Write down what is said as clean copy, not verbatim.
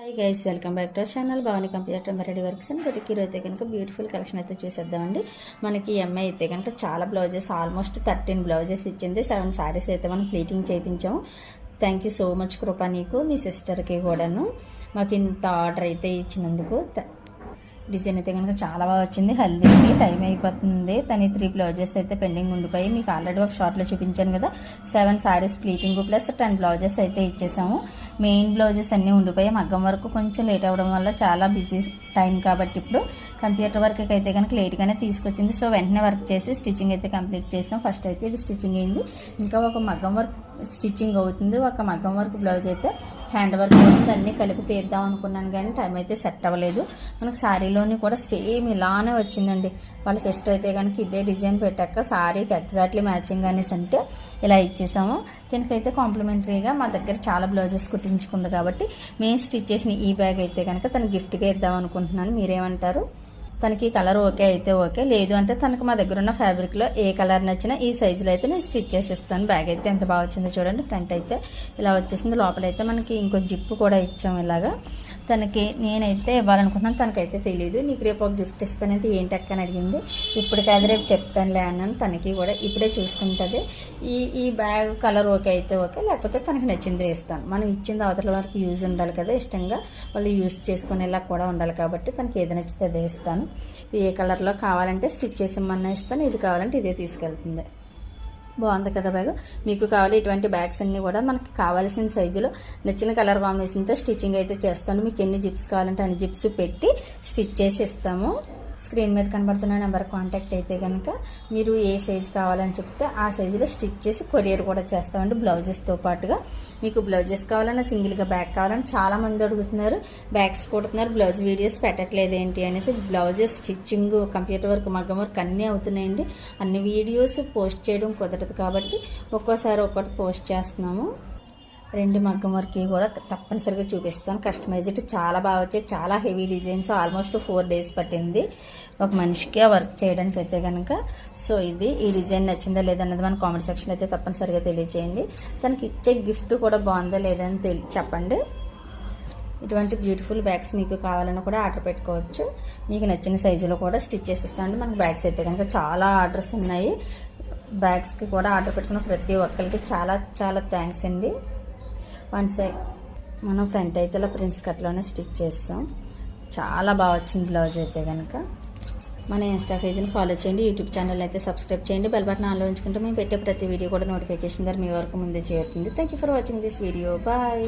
Hi guys, welcome back to our channel Bhavani computer embroidery works and boutique అయితే కనుక beautiful collection అయితే చూసేద్దామండి. మనకి ఎంఐ అయితే కనుక చాలా బ్లౌజెస్, ఆల్మోస్ట్ 13 బ్లౌజెస్ ఇచ్చింది. 7 సారీస్ అయితే మనం ప్లీటింగ్ చేయించాము. థ్యాంక్ యూ సో మచ్ కృపా, నీకు మీ సిస్టర్కి కూడాను మాకు ఇంత ఆర్డర్ అయితే ఇచ్చినందుకు. డిజైన్ అయితే కనుక చాలా బాగా వచ్చింది. హల్దీకి టైం అయిపోతుంది. తను 3 బ్లౌజెస్ అయితే పెండింగ్ ఉండిపోయి మీకు ఆల్రెడీ ఒక షార్ట్లో చూపించాను కదా. 7 సారీస్ ప్లీటింగ్ ప్లస్ 10 బ్లౌజెస్ అయితే ఇచ్చేసాము. మెయిన్ బ్లౌజెస్ అన్నీ ఉండిపోయి మగ్గం వరకు కొంచెం లేట్ అవ్వడం వల్ల చాలా బిజీ టైం కాబట్టి ఇప్పుడు కంప్యూటర్ వర్క్ అయితే కనుక లేట్గానే తీసుకొచ్చింది. సో వెంటనే వర్క్ చేసి స్టిచ్చింగ్ అయితే కంప్లీట్ చేసాం. ఫస్ట్ అయితే ఇది స్టిచ్చింగ్ అయింది. ఇంకా ఒక మగ్గం వర్క్ స్టిచ్చింగ్ అవుతుంది. ఒక మగ్గం వర్క్ బ్లౌజ్ అయితే హ్యాండ్ వర్క్ అవుతుంది. అన్నీ కలిపి తీద్దాం అనుకున్నాను కానీ టైం అయితే సెట్ అవ్వలేదు. మనకు శారీలోని కూడా సేమ్ ఇలానే వచ్చిందండి. వాళ్ళ సిస్టర్ అయితే కనుక ఇదే డిజైన్ పెట్టాక శారీకి ఎగ్జాక్ట్లీ మ్యాచింగ్ అనేసి అంటే ఇలా ఇచ్చేసాము. దీనికైతే కాంప్లిమెంటరీగా మా దగ్గర చాలా బ్లౌజెస్ కుట్టించుకుంది కాబట్టి మేము స్టిచ్ చేసిన ఈ బ్యాగ్ అయితే కనుక తన గిఫ్ట్గా ఇద్దాం అనుకుంటున్నాను. మీరేమంటారు? తనకి కలర్ ఓకే అయితే ఓకే, లేదు అంటే తనకు మా దగ్గర ఉన్న ఫ్యాబ్రిక్లో ఏ కలర్ నచ్చినా ఈ సైజులో అయితే నేను స్టిచ్ చేసి ఇస్తాను. బ్యాగ్ అయితే ఎంత బాగా వచ్చిందో చూడండి. ఫ్రంట్ అయితే ఇలా వచ్చేసింది. లోపలైతే మనకి ఇంకో జిప్పు కూడా ఇచ్చాము. ఇలాగా తనకి నేనైతే ఇవ్వాలనుకుంటున్నాను, తనకైతే తెలియదు. నీకు రేపు ఒక గిఫ్ట్ ఇస్తానంటే ఏంటి అక్క అని అడిగింది. ఇప్పుడు కాదు రేపు చెప్తానులే అన్నాను. తనకి కూడా ఇప్పుడే చూసుకుంటుంది. ఈ బ్యాగ్ కలర్ ఓకే అయితే ఓకే, లేకపోతే తనకి నచ్చింది ఇస్తాను. మనం ఇచ్చింది అవతల వరకు యూజ్ ఉండాలి కదా, ఇష్టంగా వాళ్ళు యూజ్ చేసుకునేలా కూడా ఉండాలి కాబట్టి తనకి ఏది నచ్చితే అదే ఇస్తాను. ఏ కలర్లో కావాలంటే స్టిచ్ చేసి ఇమ్మన్నా ఇస్తాను, ఇది కావాలంటే ఇదే తీసుకెళ్తుంది. బాగుంది కదా బ్యాగ్. మీకు కావాలి ఇటువంటి బ్యాగ్స్ అన్నీ కూడా మనకి కావాల్సిన సైజులో నచ్చిన కలర్ కాంబినేషన్తో స్టిచ్చింగ్ అయితే చేస్తాను. మీకు ఎన్ని జిప్స్ కావాలంటే అన్ని జిప్స్ పెట్టి స్టిచ్ చేసి ఇస్తాము. స్క్రీన్ మీద కనబడుతున్న నెంబర్ కాంటాక్ట్ అయితే కనుక మీరు ఏ సైజు కావాలని చెప్తే ఆ సైజులో స్టిచ్ చేసి కొరియర్ కూడా చేస్తామండి. బ్లౌజెస్తో పాటుగా మీకు బ్లౌజెస్ కావాలన్నా సింగిల్గా బ్యాగ్ కావాలని చాలామంది అడుగుతున్నారు. బ్యాగ్స్ కుడుతున్నారు, బ్లౌజ్ వీడియోస్ పెట్టట్లేదు ఏంటి అనేసి. బ్లౌజెస్ స్టిచ్చింగ్, కంప్యూటర్ వర్క్, మగ్గం వర్క్ అన్నీ అవుతున్నాయండి. అన్ని వీడియోస్ పోస్ట్ చేయడం కుదరదు కాబట్టి ఒక్కోసారి ఒక్కటి పోస్ట్ చేస్తున్నాము. 2 మగ్గం వర్క్ కూడా తప్పనిసరిగా చూపిస్తాను. కస్టమైజ్డ్ చాలా బాగా వచ్చాయి. చాలా హెవీ డిజైన్స్. ఆల్మోస్ట్ 4 డేస్ పట్టింది ఒక మనిషికి ఆ వర్క్ చేయడానికి అయితే కనుక. సో ఈ డిజైన్ నచ్చిందా లేదన్నది మన కామెంట్ సెక్షన్ అయితే తప్పనిసరిగా తెలియజేయండి. తనకి ఇచ్చే గిఫ్ట్ కూడా బాగుందా లేదని చెప్పండి. ఇటువంటి బ్యూటిఫుల్ బ్యాగ్స్ మీకు కావాలని కూడా ఆర్డర్ పెట్టుకోవచ్చు. మీకు నచ్చిన సైజులో కూడా స్టిచ్ చేసిస్తామండి. మనకు బ్యాగ్స్ అయితే కనుక చాలా ఆర్డర్స్ ఉన్నాయి. బ్యాగ్స్కి కూడా ఆర్డర్ పెట్టుకున్న ప్రతి ఒక్కరికి చాలా చాలా థ్యాంక్స్ అండి. వన్ సైడ్ మనం ఫ్రంట్ అయితే ఇలా ప్రిన్స్ కట్లోనే స్టిచ్ చేస్తాం. చాలా బాగా వచ్చింది బ్లౌజ్ అయితే కనుక. మన ఇన్స్టా పేజ్ని ఫాలో చేయండి, యూట్యూబ్ ఛానల్ అయితే సబ్స్క్రైబ్ చేయండి. బెల్ బటన్ ఆన్లో ఉంచుకుంటే మేము పెట్టే ప్రతి వీడియో కూడా నోటిఫికేషన్ ద్వారా మీ వరకు ముందే చేరుతుంది. Thank you for watching this video. Bye.